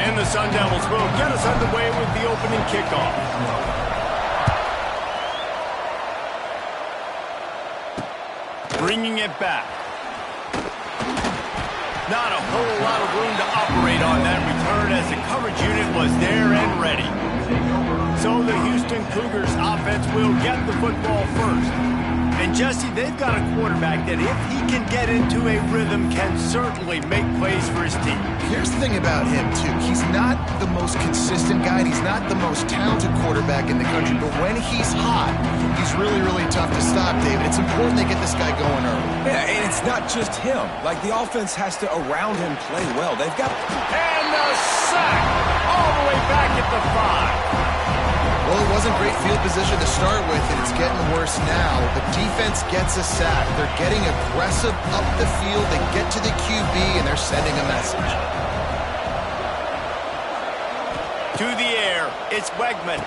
And the Sun Devils will get us underway with the opening kickoff. Bringing it back. Not a whole lot of room to operate on that return as the coverage unit was there and ready. So the Houston Cougars offense will get the football first. And Jesse, they've got a quarterback that if he can get into a rhythm can certainly make plays for his team. Here's the thing about him, too. He's not the most consistent guy, and he's not the most talented quarterback in the country, but when he's hot, he's really, really tough to stop, David. It's important they get this guy going early. Yeah, and it's not just him. Like, the offense has to, around him, play well. They've got... And the sack all the way back at the 5. Well, it wasn't great field position to start with, and it's getting worse now. The defense gets a sack. They're getting aggressive up the field. They get to the QB, and they're sending a message. To the air, it's Wegman.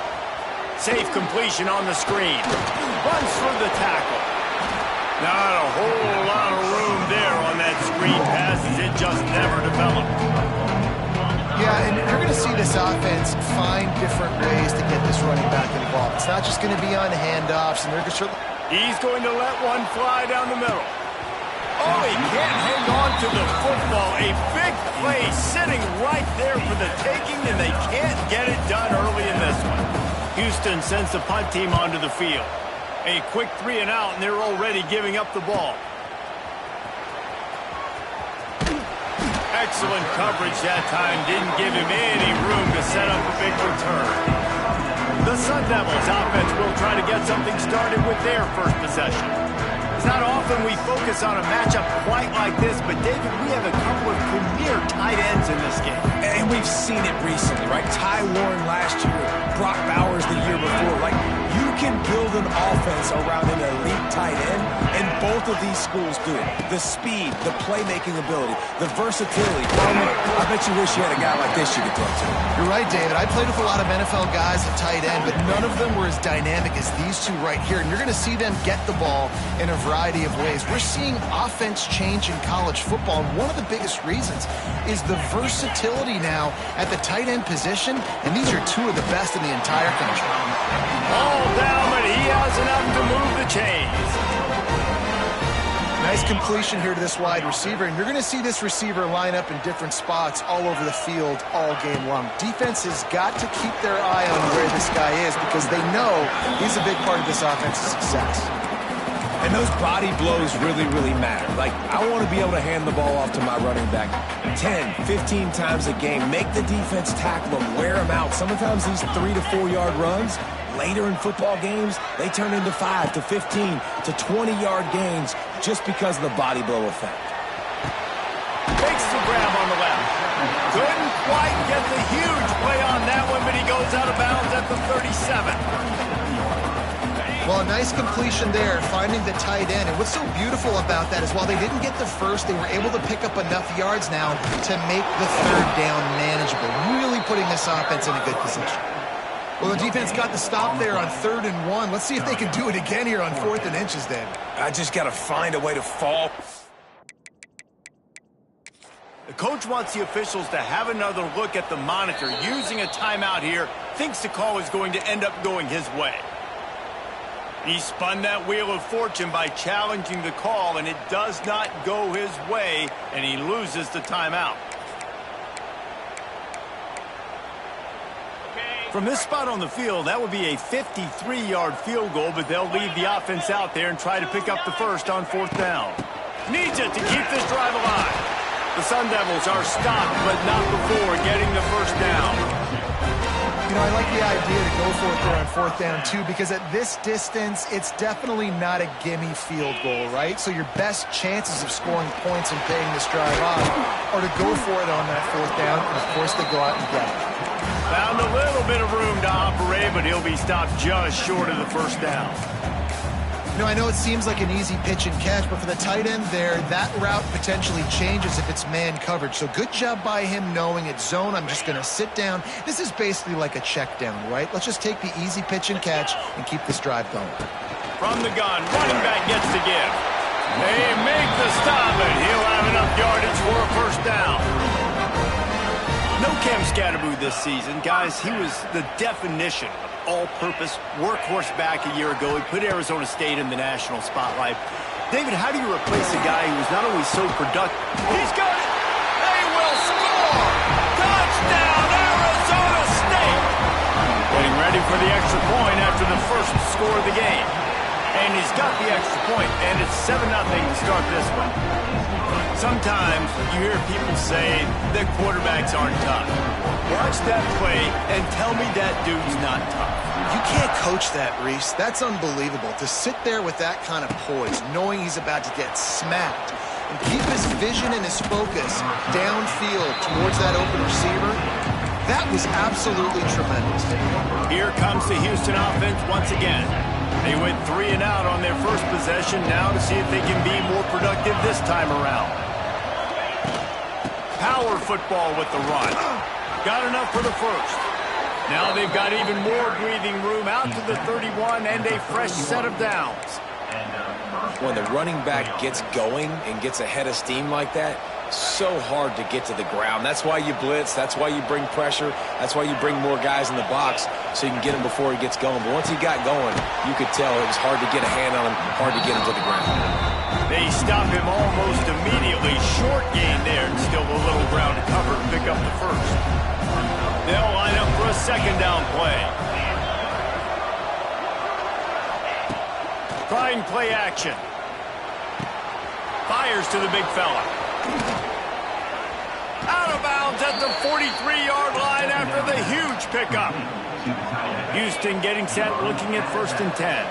Safe completion on the screen. Runs for the tackle. Not a whole lot of room there on that screen pass as it just never developed. Yeah, and you're going to see this offense find different ways to get this running back involved. It's not just going to be on handoffs, and they're going to... He's going to let one fly down the middle. Oh, he can't hang on to the football. A big play sitting right there for the taking, and they can't get it done early in this one. Houston sends the punt team onto the field. A quick 3 and out, and they're already giving up the ball. Excellent coverage that time. Didn't give him any room to set up a big return. The Sun Devils offense will try to get something started with their first possession. It's not often we focus on a matchup quite like this, but David, we have a couple of premier tight ends in this game. And we've seen it recently, right? Ty Warren last year, Brock Bowers the year before. Like, you can build an offense around an elite tight end, and both of these schools do it. The speed, the playmaking ability, the versatility. I bet you wish you had a guy like this you could throw to. You're right, David. I played with a lot of NFL guys at tight end, but none of them were as dynamic as these two right here. And you're going to see them get the ball in a variety of ways. We're seeing offense change in college football, and one of the biggest reasons is the versatility now at the tight end position, and these are two of the best in the entire country. All down, but he has enough to move the chains. Nice completion here to this wide receiver, and you're going to see this receiver line up in different spots all over the field all game long. Defense has got to keep their eye on where this guy is because they know he's a big part of this offense's success. And those body blows really, really matter. Like, I want to be able to hand the ball off to my running back 10, 15 times a game. Make the defense tackle him, wear him out. Sometimes these 3 to 4 yard runs, later in football games, they turn into 5 to 15 to 20-yard gains just because of the body blow effect. Makes the grab on the left. Couldn't quite get the huge play on that one, but he goes out of bounds at the 37. Well, a nice completion there, finding the tight end. And what's so beautiful about that is while they didn't get the first, they were able to pick up enough yards now to make the third down manageable, really putting this offense in a good position. Well, the defense got the stop there on 3rd and 1. Let's see if they can do it again here on 4th and inches, David. I just got to find a way to fall. The coach wants the officials to have another look at the monitor. Using a timeout here, thinks the call is going to end up going his way. He spun that wheel of fortune by challenging the call, and it does not go his way, and he loses the timeout. From this spot on the field, that would be a 53-yard field goal, but they'll leave the offense out there and try to pick up the first on 4th down. Needs it to keep this drive alive. The Sun Devils are stopped, but not before getting the first down. You know, I like the idea to go for it there on 4th down, too, because at this distance, it's definitely not a gimme field goal, right? So your best chances of scoring points and paying this drive off are to go for it on that 4th down, and, of course, they go out and get it. Found a little bit of room to operate, but he'll be stopped just short of the first down. You know, I know it seems like an easy pitch and catch, but for the tight end there, that route potentially changes if it's man coverage. So good job by him knowing it's zone. I'm just going to sit down. This is basically like a check down, right? Let's just take the easy pitch and catch and keep this drive going. From the gun, running back gets the give. They make the stop, and he'll have enough yardage for a first down. No Cam Scatterboo this season, guys, he was the definition of all-purpose workhorse back a year ago. He put Arizona State in the national spotlight. David, how do you replace a guy who's not only so productive? He's got it! They will score! Touchdown, Arizona State! Getting ready for the extra point after the first score of the game. And he's got the extra point, and it's 7-0 to start this one. Sometimes you hear people say that quarterbacks aren't tough. Watch that play and tell me that dude's not tough. You can't coach that, Reese. That's unbelievable. To sit there with that kind of poise, knowing he's about to get smacked, and keep his vision and his focus downfield towards that open receiver, that was absolutely tremendous. Here comes the Houston offense once again. They went 3 and out on their first possession, now to see if they can be more productive this time around. Power football with the run. Got enough for the first. Now they've got even more breathing room out to the 31 and a fresh set of downs. When the running back gets going and gets ahead of steam like that, so hard to get to the ground. That's why you blitz. That's why you bring pressure. That's why you bring more guys in the box so you can get him before he gets going. But once he got going, you could tell it was hard to get a hand on him, hard to get him to the ground. They stop him almost immediately. Short gain there, and still a little ground to cover to pick up the first. They'll line up for a second down play. Trying play action. Fires to the big fella. Out of bounds at the 43-yard line after the huge pickup. Houston getting set, looking at 1st and 10.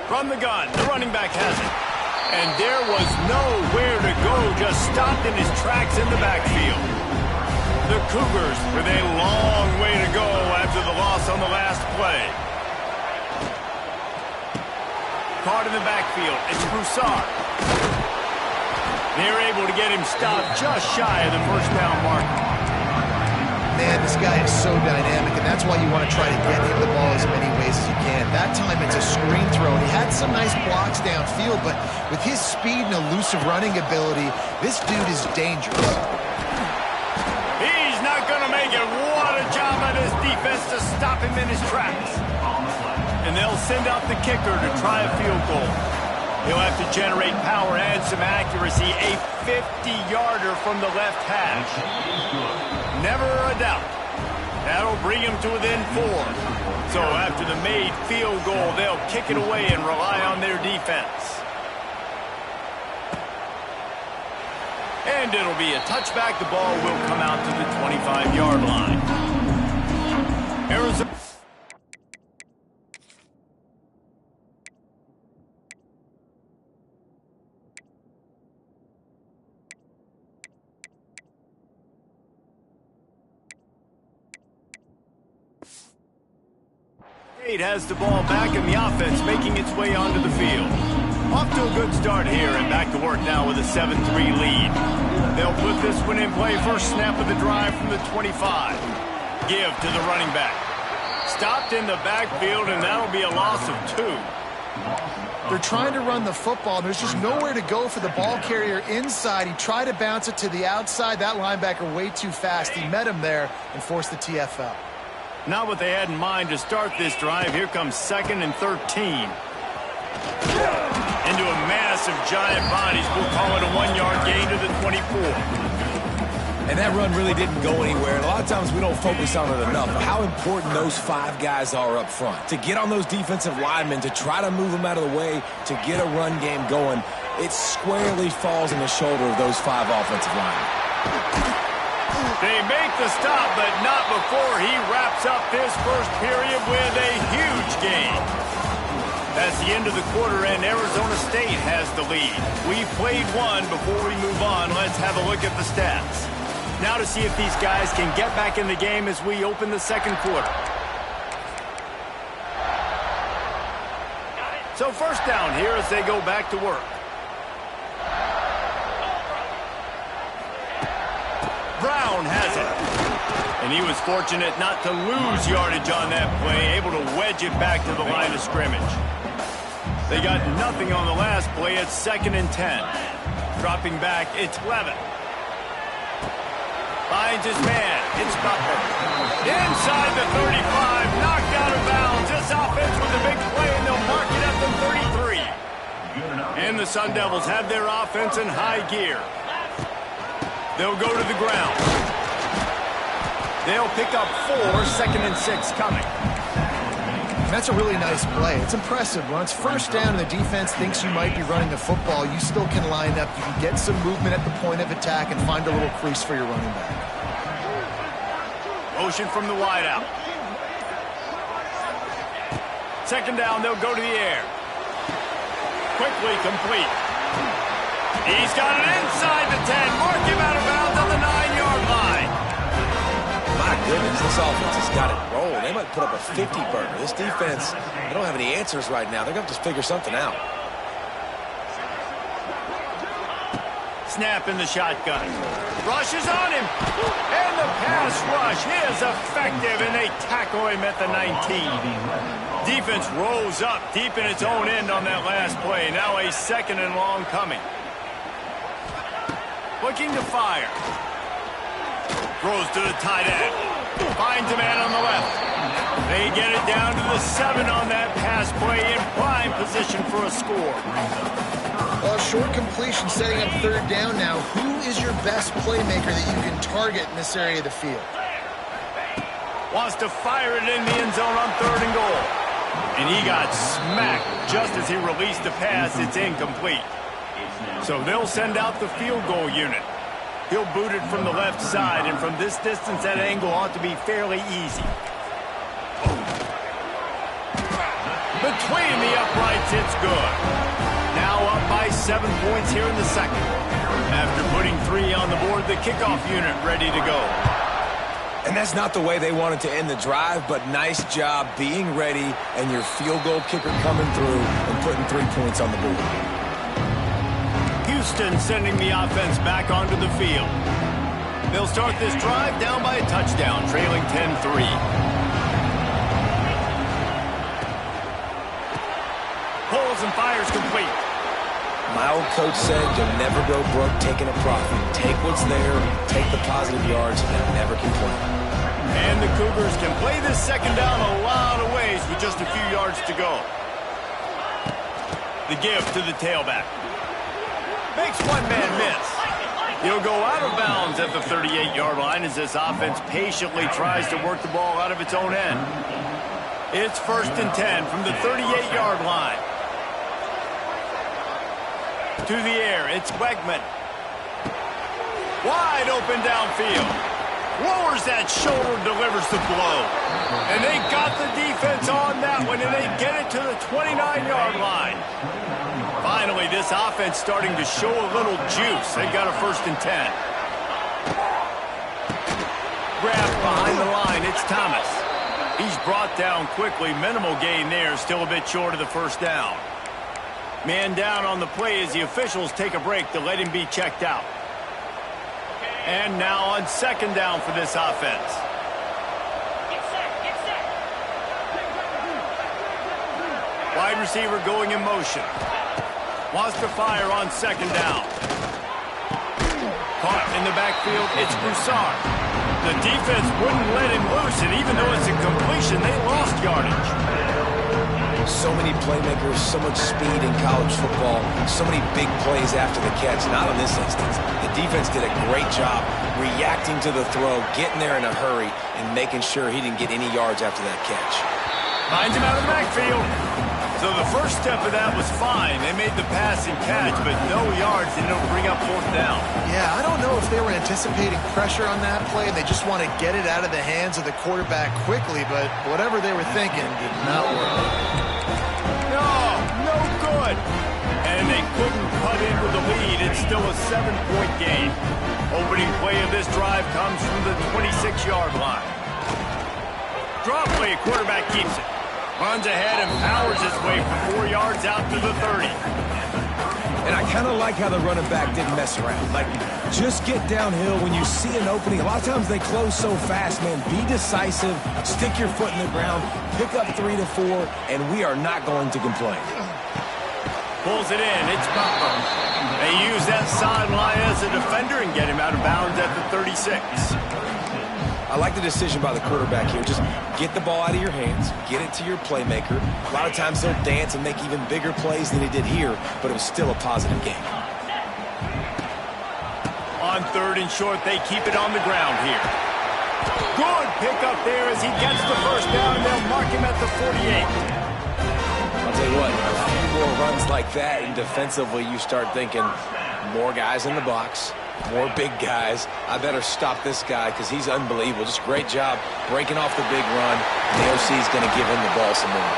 From the gun, the running back has it. And there was nowhere to go, just stopped in his tracks in the backfield. The Cougars with a long way to go after the loss on the last play. Caught in the backfield, it's Broussard. They're able to get him stopped just shy of the first down mark. Man, this guy is so dynamic, and that's why you want to try to get him the ball as many ways as you can. That time it's a screen throw, and he had some nice blocks downfield, but with his speed and elusive running ability, this dude is dangerous. He's not going to make it. What a job on his defense to stop him in his tracks. And they'll send out the kicker to try a field goal. He'll have to generate power and some accuracy. A 50-yarder from the left hash. Never a doubt. That'll bring him to within 4. So after the made field goal, they'll kick it away and rely on their defense. And it'll be a touchback. The ball will come out to the 25-yard line. Arizona. State has the ball back and the offense making its way onto the field. Off to a good start here and back to work now with a 7-3 lead. They'll put this one in play. First snap of the drive from the 25. Give to the running back. Stopped in the backfield, and that'll be a loss of 2. They're trying to run the football. There's just nowhere to go for the ball carrier inside. He tried to bounce it to the outside. That linebacker way too fast. He met him there and forced the TFL. Not what they had in mind to start this drive. Here comes 2nd and 13. Into a massive giant bodies. We'll call it a 1-yard gain to the 24. And that run really didn't go anywhere. And a lot of times we don't focus on it enough. How important those 5 guys are up front. To get on those defensive linemen, to try to move them out of the way, to get a run game going, it squarely falls on the shoulder of those 5 offensive linemen. They make the stop, but not before he wraps up this first period with a huge gain. That's the end of the quarter, and Arizona State has the lead. We've played one. Before we move on, let's have a look at the stats. Now to see if these guys can get back in the game as we open the second quarter. So first down here as they go back to work. Brown has it. And he was fortunate not to lose yardage on that play, able to wedge it back to the line of scrimmage. They got nothing on the last play. It's 2nd and 10. Dropping back, it's Levitt. Finds his man. It's Butler. Inside the 35, knocked out of bounds. This offense with a big play, and they'll mark it up in 33. And the Sun Devils have their offense in high gear. They'll go to the ground. They'll pick up 4, 2nd and 6 coming. That's a really nice play. It's impressive. When it's first down and the defense thinks you might be running the football, you still can line up. You can get some movement at the point of attack and find a little crease for your running back. Motion from the wideout. 2nd down, they'll go to the air. Quickly complete. He's got it inside the 10. Mark him out of bounds on the 9-yard line. My goodness, this offense has got it rolling. They might put up a 50-burger. This defense, they don't have any answers right now. They're going to have to figure something out. Snap in the shotgun. Rush is on him. And the pass rush is effective, and they tackle him at the 19. Defense rolls up deep in its own end on that last play. Now a 2nd and long coming. Looking to fire. Throws to the tight end. Finds a man on the left. They get it down to the 7 on that pass play in prime position for a score. Well, short completion setting up 3rd down now. Who is your best playmaker that you can target in this area of the field? Wants to fire it in the end zone on 3rd and goal. And he got smacked just as he released the pass. It's incomplete. So they'll send out the field goal unit. He'll boot it from the left side, and from this distance, that angle ought to be fairly easy. Between the uprights, it's good. Now up by 7 points here in the 2nd. After putting 3 on the board, the kickoff unit ready to go. And that's not the way they wanted to end the drive, but nice job being ready and your field goal kicker coming through and putting 3 points on the board. Houston sending the offense back onto the field. They'll start this drive down by a touchdown, trailing 10-3. Pulls and fires complete. My old coach said you'll never go broke taking a profit. Take what's there, take the positive yards, and never complain. And the Cougars can play this 2nd down a lot of ways with just a few yards to go. The give to the tailback. Makes one man miss. He'll go out of bounds at the 38-yard line as this offense patiently tries to work the ball out of its own end. It's 1st and 10 from the 38-yard line. To the air, it's Wegman. Wide open downfield. Lowers that shoulder, delivers the blow. And they got the defense on that one, and they get it to the 29-yard line. Finally, this offense starting to show a little juice. They got a 1st and 10. Grabbed behind the line, it's Thomas. He's brought down quickly. Minimal gain there, still a bit short of the 1st down. Man down on the play as the officials take a break to let him be checked out. And now on 2nd down for this offense. Wide receiver going in motion. Wants to fire on 2nd down. Caught in the backfield, it's Broussard. The defense wouldn't let him loose, and even though it's a completion, they lost yardage. So many playmakers, so much speed in college football, so many big plays after the catch. Not in this instance. The defense did a great job reacting to the throw, getting there in a hurry, and making sure he didn't get any yards after that catch. Finds him out of the backfield. So the first step of that was fine. They made the pass and catch, but no yards, and it'll bring up 4th down. Yeah, I don't know if they were anticipating pressure on that play, and they just want to get it out of the hands of the quarterback quickly, but whatever they were thinking did not work. No good. And they couldn't cut into the lead. It's still a 7-point game. Opening play of this drive comes from the 26-yard line. Draw play, quarterback keeps it. Runs ahead and powers his way for 4 yards out to the 30. And I kind of like how the running back didn't mess around. Like, just get downhill when you see an opening. A lot of times they close so fast, man. Be decisive, stick your foot in the ground, pick up 3 to 4, and we are not going to complain. Pulls it in. It's Butler. They use that sideline as a defender and get him out of bounds at the 36. I like the decision by the quarterback here. Just get the ball out of your hands, get it to your playmaker. A lot of times he'll dance and make even bigger plays than he did here, but it was still a positive game. On 3rd and short, they keep it on the ground here. Good pickup there as he gets the first down. They'll mark him at the 48. I'll tell you what, a few more runs like that, and defensively you start thinking more guys in the box, more big guys. I better stop this guy because he's unbelievable. Just great job breaking off the big run. The OC is going to give him the ball some more.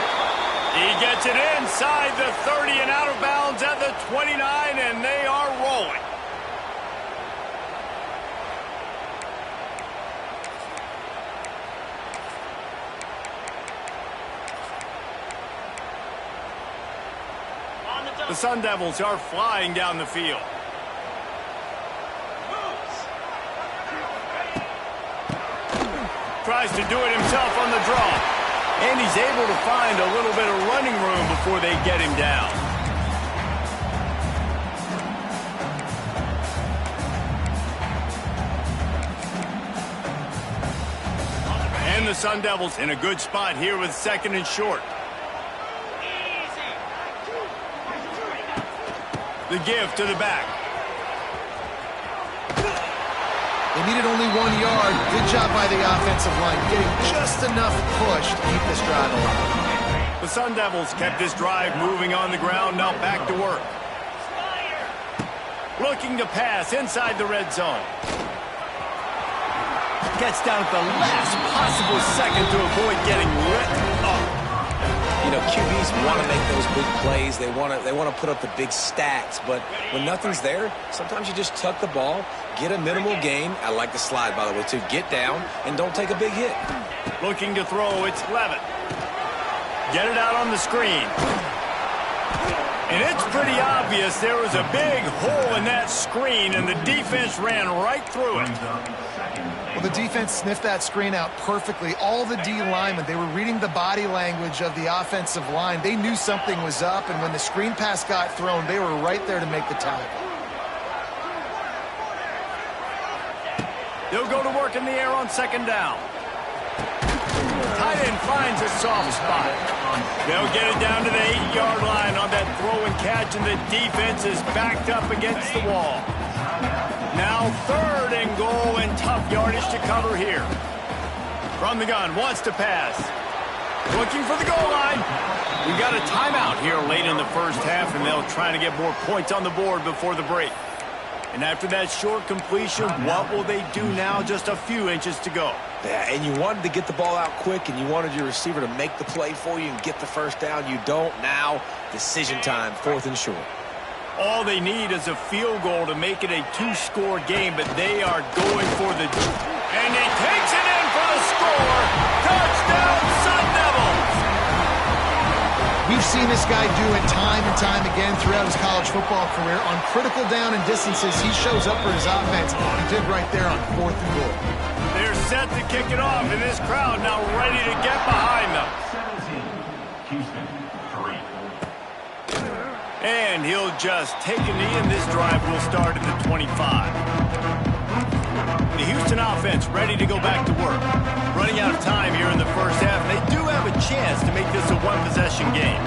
He gets it inside the 30 and out of bounds at the 29, and they are rolling. The Sun Devils are flying down the field. Tries to do it himself on the draw. And he's able to find a little bit of running room before they get him down. And the Sun Devils in a good spot here with 2nd and short. The give to the back. They needed only 1 yard. Good job by the offensive line, getting just enough push to keep this drive alive. The Sun Devils kept this drive moving on the ground, now back to work. Looking to pass inside the red zone. Gets down at the last possible second to avoid getting written up. You know, QBs want to make those big plays. They want to put up the big stats. But when nothing's there, sometimes you just tuck the ball, get a minimal gain. I like the slide, by the way, too. Get down and don't take a big hit. Looking to throw, it's Levitt. Get it out on the screen. And it's pretty obvious there was a big hole in that screen, and the defense ran right through it. Well, the defense sniffed that screen out perfectly. All the D linemen, they were reading the body language of the offensive line. They knew something was up, and when the screen pass got thrown, they were right there to make the tackle. They'll go to work in the air on 2nd down. Tight end finds a soft spot. They'll get it down to the 8-yard line on that throw and catch, and the defense is backed up against the wall. Now 3rd and goal, and tough yardage to cover here. From the gun, wants to pass. Looking for the goal line. We got a timeout here late in the first half, and they'll try to get more points on the board before the break. And after that short completion, what will they do now? Just a few inches to go. Yeah, and you wanted to get the ball out quick, and you wanted your receiver to make the play for you and get the first down. You don't now. Decision time, 4th and short. All they need is a field goal to make it a 2-score game, but they are going for the... And he takes it in for the score. Touchdown, Sun Devils! We've seen this guy do it time and time again throughout his college football career. On critical down and distances, he shows up for his offense. He did right there on 4th and goal. They're set to kick it off, and this crowd now ready to get behind them. And he'll just take a knee, and this drive will start at the 25. The Houston offense ready to go back to work. Running out of time here in the first half. They do have a chance to make this a one-possession game.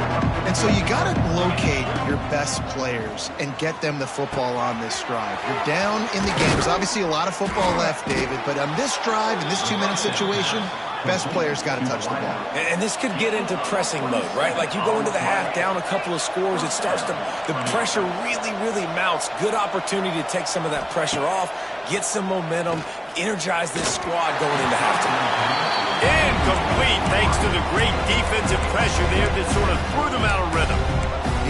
And so you got to locate your best players and get them the football on this drive. You're down in the game. There's obviously a lot of football left, David, but on this drive, in this 2-minute situation, best players got to touch the ball. And this could get into pressing mode, right? Like you go into the half down a couple of scores, it starts to, the pressure really, really mounts. Good opportunity to take some of that pressure off, get some momentum, energize this squad going into halftime. Incomplete thanks to the great defensive pressure there that sort of threw them out of rhythm.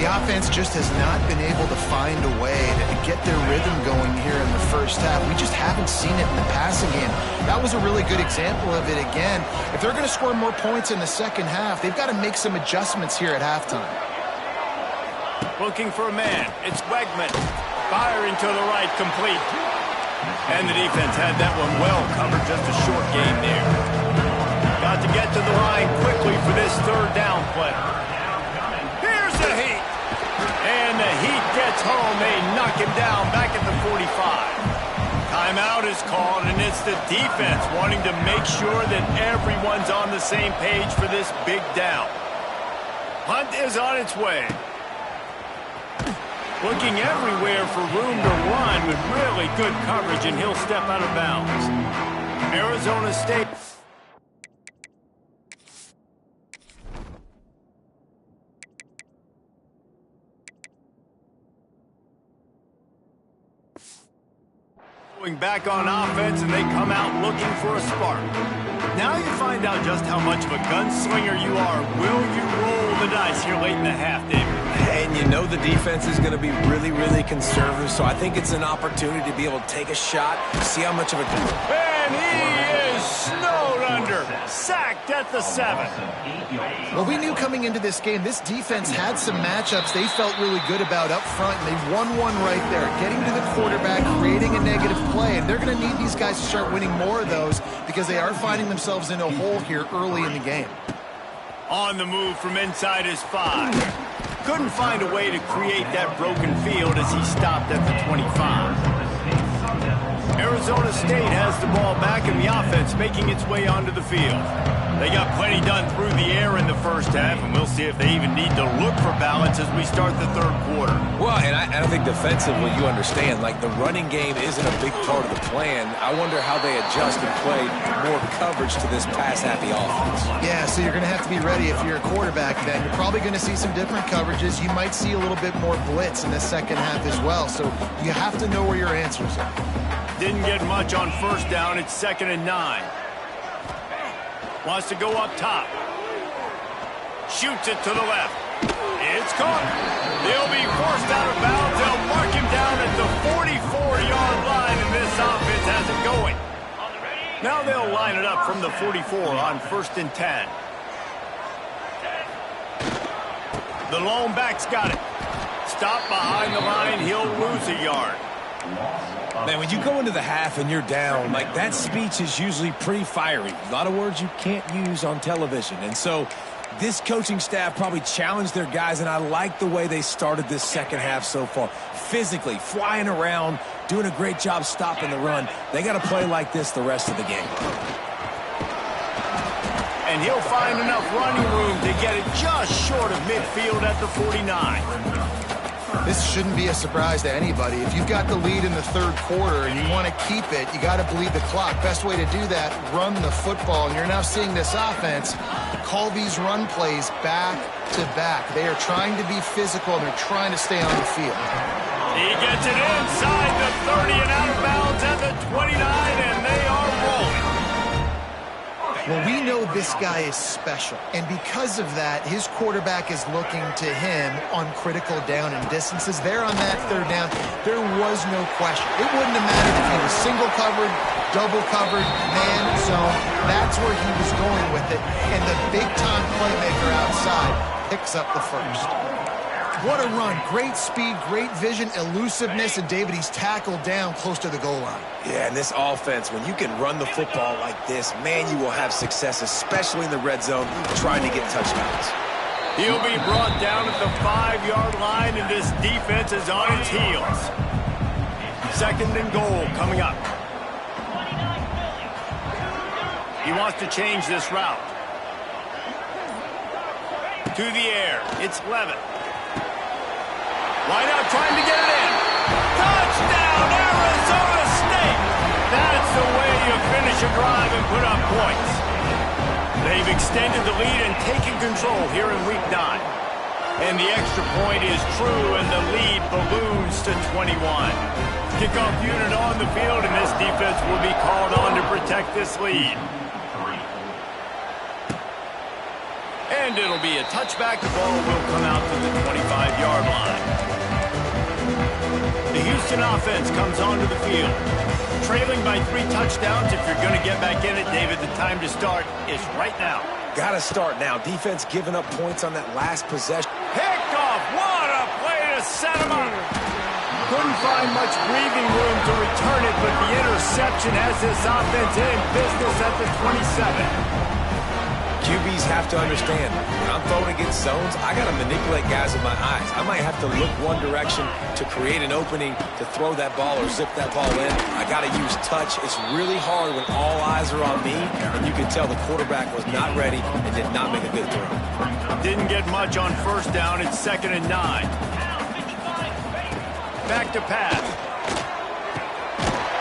The offense just has not been able to find a way to get their rhythm going here in the first half. We just haven't seen it in the passing game. That was a really good example of it again. If they're going to score more points in the second half, they've got to make some adjustments here at halftime. Looking for a man. It's Wegman. Firing to the right, complete. And the defense had that one well covered. Just a short gain there. Got to get to the line quickly for this 3rd down play. Here's the heat. And gets home. They knock him down back at the 45. Timeout is called, and it's the defense wanting to make sure that everyone's on the same page for this big down. Punt is on its way. Looking everywhere for room to run with really good coverage, and he'll step out of bounds. Arizona State. Going back on offense, and they come out looking for a spark. Now you find out just how much of a gunslinger you are. Will you roll the dice here late in the half, David? And you know the defense is going to be really, really conservative, so I think it's an opportunity to be able to take a shot, see how much of a... And he is snowed under, sacked at the 7. Well, we knew coming into this game, this defense had some matchups they felt really good about up front, and they won one right there, getting to the quarterback, creating a negative play, and they're going to need these guys to start winning more of those because they are finding themselves in a hole here early in the game. On the move from inside his 5. Couldn't find a way to create that broken field as he stopped at the 25. Arizona State has the ball back in the offense, making its way onto the field. They got plenty done through the air in the first half, and we'll see if they even need to look for balance as we start the third quarter. Well, and I think defensively, you understand, like the running game isn't a big part of the plan. I wonder how they adjust and play more coverage to this pass-happy offense. Yeah, so you're going to have to be ready if you're a quarterback then. You're probably going to see some different coverages. You might see a little bit more blitz in the second half as well, so you have to know where your answers are. Didn't get much on first down. It's 2nd and 9. Wants to go up top. Shoots it to the left. It's caught. He'll be forced out of bounds. They'll mark him down at the 44-yard line, and this offense has it going. Now they'll line it up from the 44 on 1st and 10. The lone back's got it. Stop behind the line. He'll lose a yard. Man, when you go into the half and you're down, like that speech is usually pretty fiery. A lot of words you can't use on television. And so this coaching staff probably challenged their guys, and I like the way they started this second half so far. Physically, flying around, doing a great job stopping the run. They got to play like this the rest of the game. And he'll find enough running room to get it just short of midfield at the 49. This shouldn't be a surprise to anybody. If you've got the lead in the third quarter and you want to keep it, you got to bleed the clock. Best way to do that, run the football. And you're now seeing this offense call these run plays back to back. They are trying to be physical, and they're trying to stay on the field. He gets it inside the 30 and out of bounds at the 29, and they are rolling. Well, we know this guy is special, and because of that, his quarterback is looking to him on critical down and distances. There on that third down, there was no question. It wouldn't have mattered if he was single covered, double covered, man zone. That's where he was going with it, and the big-time playmaker outside picks up the first. What a run. Great speed, great vision, elusiveness, and David, he's tackled down close to the goal line. Yeah, and this offense, when you can run the football like this, man, you will have success, especially in the red zone, trying to get touchdowns. He'll be brought down at the 5-yard line, and this defense is on its heels. 2nd and goal coming up. He wants to change this route. To the air. It's Levitt. Wide out trying to get it in. Touchdown, Arizona State! That's the way you finish a drive and put up points. They've extended the lead and taken control here in Week 9. And the extra point is true, and the lead balloons to 21. Kickoff unit on the field, and this defense will be called on to protect this lead. And it'll be a touchback. The ball will come out to the 25-yard line. The Houston offense comes onto the field. Trailing by 3 touchdowns. If you're going to get back in it, David, the time to start is right now. Got to start now. Defense giving up points on that last possession. Picked off. What a play to set him up. Couldn't find much breathing room to return it, but the interception has this offense in business at the 27. QBs have to understand, when I'm throwing against zones, I got to manipulate guys with my eyes. I might have to look one direction to create an opening to throw that ball or zip that ball in. I got to use touch. It's really hard when all eyes are on me, and you can tell the quarterback was not ready and did not make a good throw. Didn't get much on first down. It's 2nd and 9. Back to pass.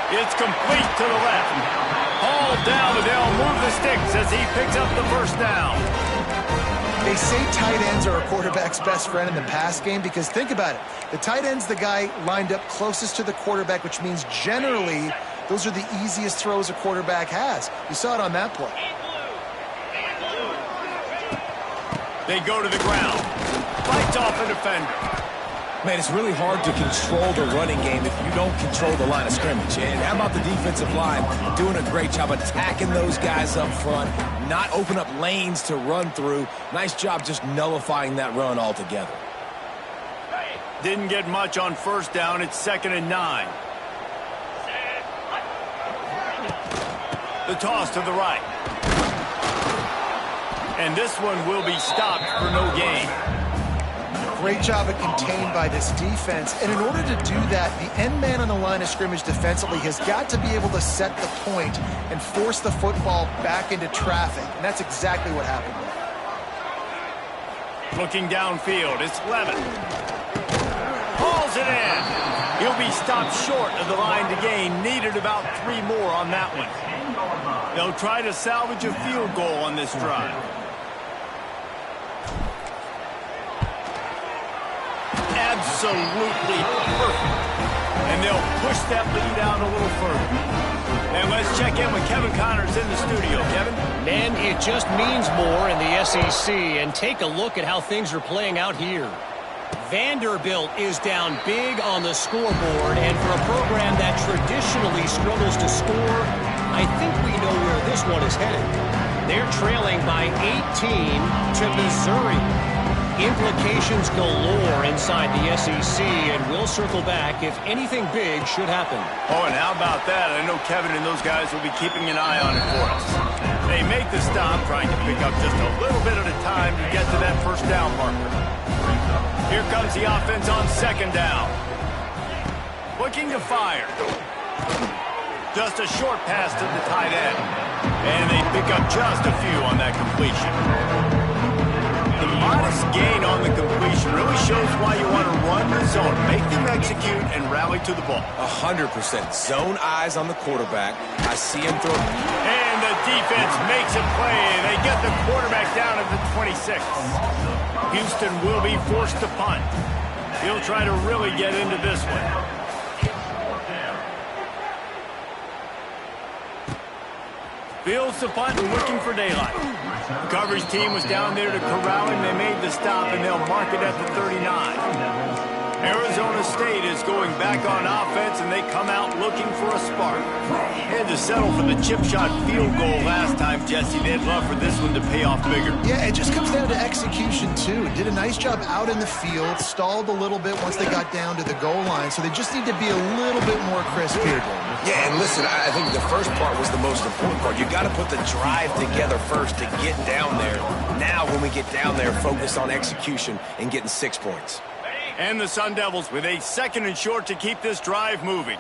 It's complete to the left. Hauled down, but they'll move the sticks as he picks up the first down. They say tight ends are a quarterback's best friend in the pass game because think about it. The tight end's the guy lined up closest to the quarterback, which means generally those are the easiest throws a quarterback has. You saw it on that play. They go to the ground. Fights off a defender. Man, it's really hard to control the running game if you don't control the line of scrimmage. And how about the defensive line doing a great job attacking those guys up front, not open up lanes to run through. Nice job just nullifying that run altogether. Didn't get much on first down. It's 2nd and 9. The toss to the right. And this one will be stopped for no gain. Great job of contained by this defense. And in order to do that, the end man on the line of scrimmage defensively has got to be able to set the point and force the football back into traffic. And that's exactly what happened there. Looking downfield, it's Levin. Hauls it in. He'll be stopped short of the line to gain. Needed about 3 more on that one. They'll try to salvage a field goal on this drive. Absolutely perfect. And they'll push that lead out a little further. And let's check in with Kevin Connors in the studio. Kevin? Man, it just means more in the SEC. And take a look at how things are playing out here. Vanderbilt is down big on the scoreboard. And for a program that traditionally struggles to score, I think we know where this one is headed. They're trailing by 18 to Missouri. Implications galore inside the SEC, and we'll circle back if anything big should happen. Oh, and how about that? I know Kevin and those guys will be keeping an eye on it for us. They make the stop, trying to pick up just a little bit at a time to get to that first down marker. Here comes the offense on 2nd down. Looking to fire. Just a short pass to the tight end. And they pick up just a few on that completion. The modest gain on the completion really shows why you want to run the zone. Make them execute and rally to the ball. 100%. Zone eyes on the quarterback. I see him throw. And the defense makes a play. They get the quarterback down at the 26. Houston will be forced to punt. He'll try to really get into this one. Fields the punt and looking for daylight. The coverage team was down there to corral him. They made the stop, and they'll mark it at the 39. Arizona State is going back on offense, and they come out looking for a spark. They had to settle for the chip shot field goal last time, Jesse. They'd love for this one to pay off bigger. Yeah, it just comes down to execution, too. Did a nice job out in the field, stalled a little bit once they got down to the goal line, so they just need to be a little bit more crisp here. Yeah, and listen, I think the first part was the most important part. You got to put the drive together first to get down there. Now, when we get down there, focus on execution and getting 6 points. And the Sun Devils with a 2nd and short to keep this drive moving.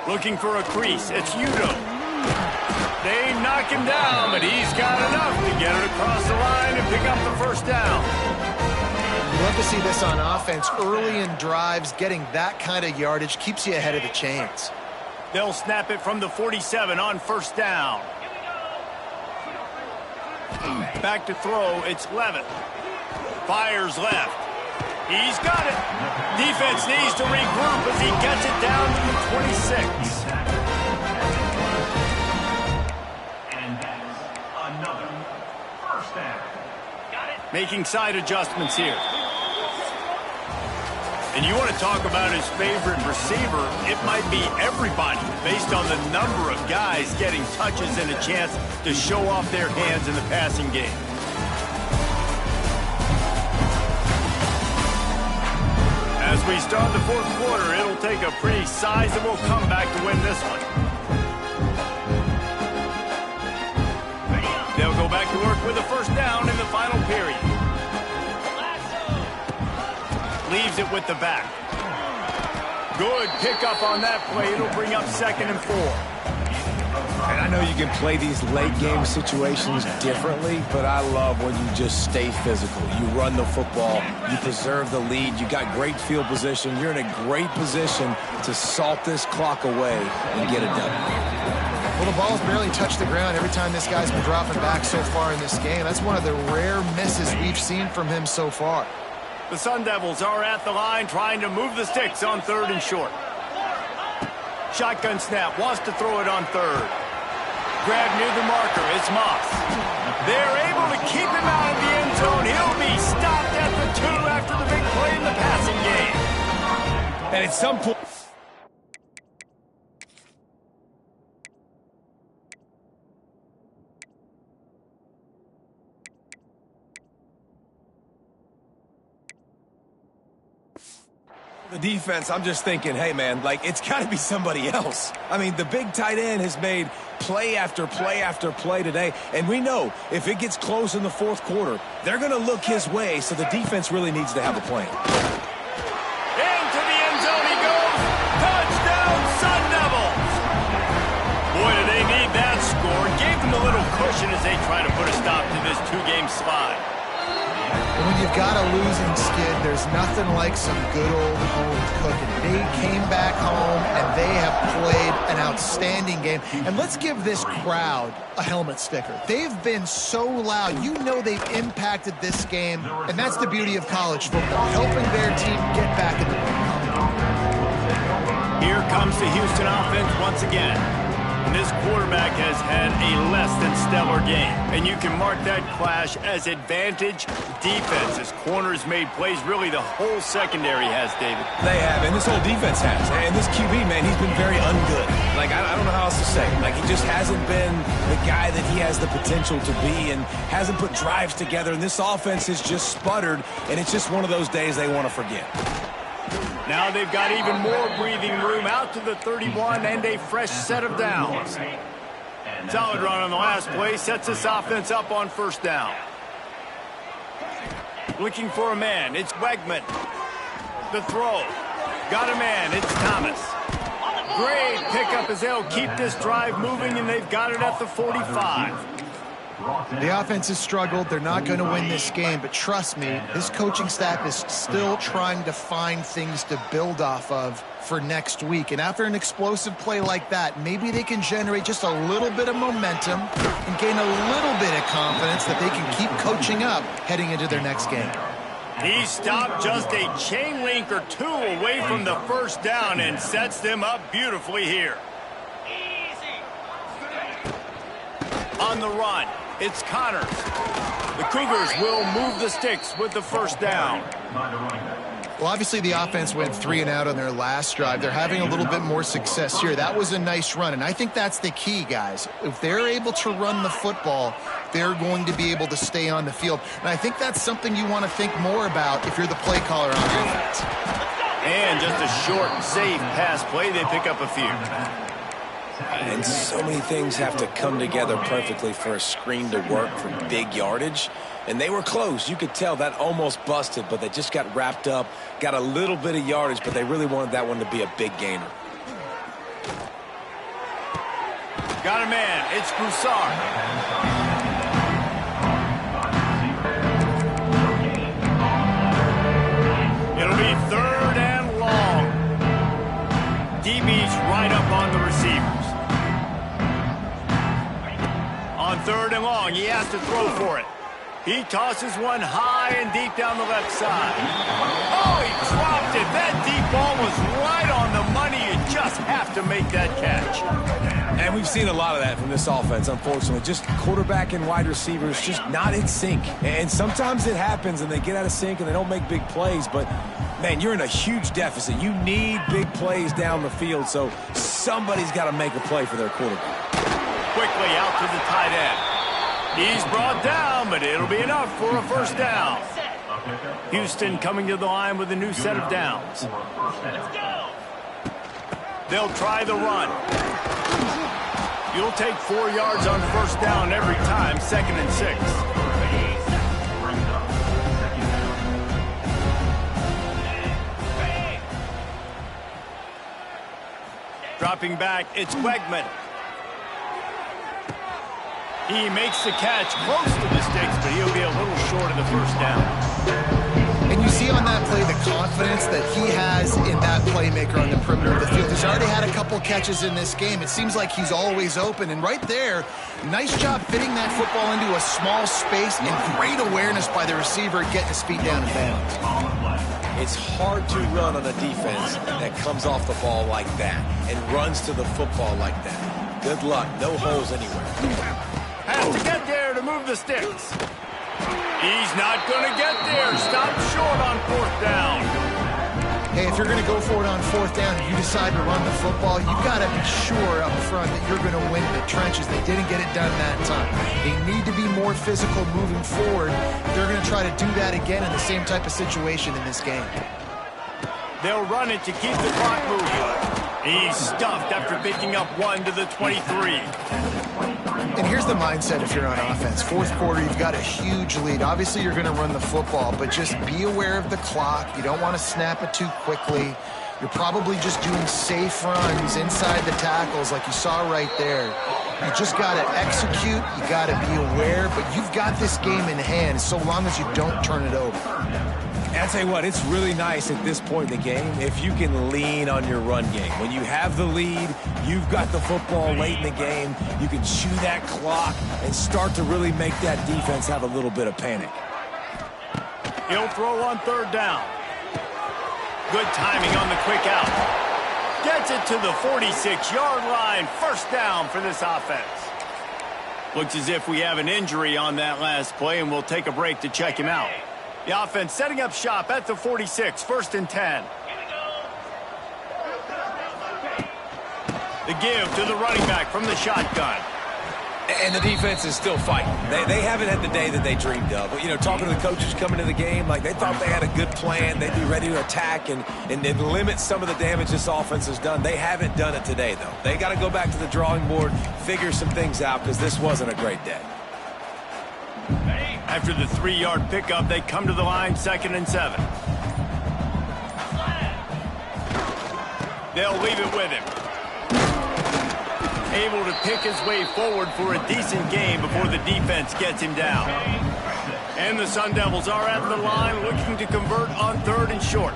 Looking for a crease. It's Udo. They knock him down, but he's got enough to get it across the line and pick up the first down. You love to see this on offense. Early in drives, getting that kind of yardage keeps you ahead of the chains. They'll snap it from the 47 on first down. Back to throw, it's Levin. Fires left. He's got it. Defense needs to regroup as he gets it down to the 26. And that's another first down. Making side adjustments here. And you want to talk about his favorite receiver, it might be everybody based on the number of guys getting touches and a chance to show off their hands in the passing game. As we start the fourth quarter, it'll take a pretty sizable comeback to win this one. with a first down in the final period. Leaves it with the back. Good pickup on that play. It'll bring up 2nd and 4. And I know you can play these late game situations differently, but I love when you just stay physical. You run the football, you preserve the lead, you got great field position, you're in a great position to salt this clock away and get it done. Well, the ball's barely touched the ground every time this guy's been dropping back so far in this game. That's one of the rare misses we've seen from him so far. The Sun Devils are at the line trying to move the sticks on 3rd and short. Shotgun snap, wants to throw it on 3rd. Grab near the marker, it's Moss. They're able to keep him out of the end zone. He'll be stopped at the 2 after the big play in the passing game. And at some point... The defense, I'm just thinking, hey, man, like, it's got to be somebody else. I mean, the big tight end has made play after play after play today, and we know if it gets close in the 4th quarter, they're going to look his way, so the defense really needs to have a plan. Into the end zone he goes. Touchdown, Sun Devils. Boy, do they need that score. Gave them a little cushion as they try to put a stop to this 2-game slide. When you've got a losing skid, there's nothing like some good old home cooking. They came back home, and they have played an outstanding game. And let's give this crowd a helmet sticker. They've been so loud. You know they've impacted this game, and that's the beauty of college football, helping their team get back in the game. Here comes the Houston offense once again. And this quarterback has had a less than stellar game. And you can mark that clash as advantage defense. As corners made plays, really the whole secondary has, David. They have, and this whole defense has. And this QB, man, he's been very ungood. Like, I don't know how else to say it. Like, he just hasn't been the guy that he has the potential to be and hasn't put drives together. And this offense has just sputtered, and it's just one of those days they want to forget. Now they've got even more breathing room out to the 31 and a fresh set of downs. Solid run on the last play sets this offense up on 1st down. Looking for a man, it's Wegman. The throw, got a man, it's Thomas. Great pickup as they'll keep this drive moving, and they've got it at the 45. The offense has struggled. They're not going to win this game, but trust me, this coaching staff is still trying to find things to build off of for next week. And after an explosive play like that, maybe they can generate just a little bit of momentum and gain a little bit of confidence that they can keep coaching up heading into their next game. He stopped just a chain link or 2 away from the 1st down and sets them up beautifully here. On the run, it's Connors. The Cougars will move the sticks with the 1st down. Well, obviously the offense went 3 and out on their last drive. They're having a little bit more success here. That was a nice run, and I think that's the key, guys. If they're able to run the football, they're going to be able to stay on the field. And I think that's something you want to think more about if you're the play caller on offense. And just a short, safe pass play. They pick up a few. And so many things have to come together perfectly for a screen to work for big yardage. And they were close. You could tell that almost busted, but they just got wrapped up, got a little bit of yardage, but they really wanted that one to be a big gainer. Got a man. It's Broussard. It'll be 3rd and long. DB's right up on the receivers. On 3rd and long, he has to throw for it. He tosses one high and deep down the left side. Oh, he dropped it. That deep ball was right on the money. You just have to make that catch. And we've seen a lot of that from this offense, unfortunately. Just quarterback and wide receivers just not in sync. And sometimes it happens and they get out of sync and they don't make big plays. But, man, you're in a huge deficit. You need big plays down the field, so somebody's got to make a play for their quarterback. Quickly out to the tight end. He's brought down, but it'll be enough for a 1st down. Houston coming to the line with a new set of downs. They'll try the run. You'll take 4 yards on 1st down every time, 2nd and 6. Dropping back, it's Wegman. He makes the catch close to the sticks, but he'll be a little short of the first down. And you see on that play the confidence that he has in that playmaker on the perimeter of the field. He's already had a couple catches in this game. It seems like he's always open. And right there, nice job fitting that football into a small space and great awareness by the receiver getting his feet down in bounds. It's hard to run on a defense that comes off the ball like that and runs to the football like that. Good luck. No holes anywhere. Has to get there to move the sticks. He's not going to get there. Stop short on fourth down. Hey, if you're going to go for it on fourth down and you decide to run the football, you've got to be sure up front that you're going to win the trenches. They didn't get it done that time. They need to be more physical moving forward. They're going to try to do that again in the same type of situation in this game. They'll run it to keep the clock moving. He's stuffed after picking up 1 to the 23. And here's the mindset if you're on offense. Fourth quarter, you've got a huge lead. Obviously, you're going to run the football, but just be aware of the clock. You don't want to snap it too quickly. You're probably just doing safe runs inside the tackles like you saw right there. You just got to execute. You got to be aware, but you've got this game in hand so long as you don't turn it over. I'll tell you what, it's really nice at this point in the game if you can lean on your run game. When you have the lead, you've got the football late in the game, you can chew that clock and start to really make that defense have a little bit of panic. He'll throw on third down. Good timing on the quick out. Gets it to the 46-yard line. First down for this offense. Looks as if we have an injury on that last play, and we'll take a break to check him out. The offense setting up shop at the 46, 1st and 10. The give to the running back from the shotgun. And the defense is still fighting. They haven't had the day that they dreamed of. You know, talking to the coaches coming to the game, like they thought they had a good plan. They'd be ready to attack and limit some of the damage this offense has done. They haven't done it today, though. They got to go back to the drawing board, figure some things out, because this wasn't a great day. After the 3-yard pickup, they come to the line, 2nd and 7. They'll leave it with him. Able to pick his way forward for a decent game before the defense gets him down. And the Sun Devils are at the line looking to convert on 3rd and short.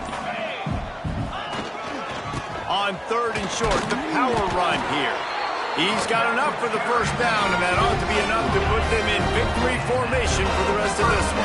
On 3rd and short, the power run here. He's got enough for the first down, and that ought to be enough to put them in victory formation for the rest of this one.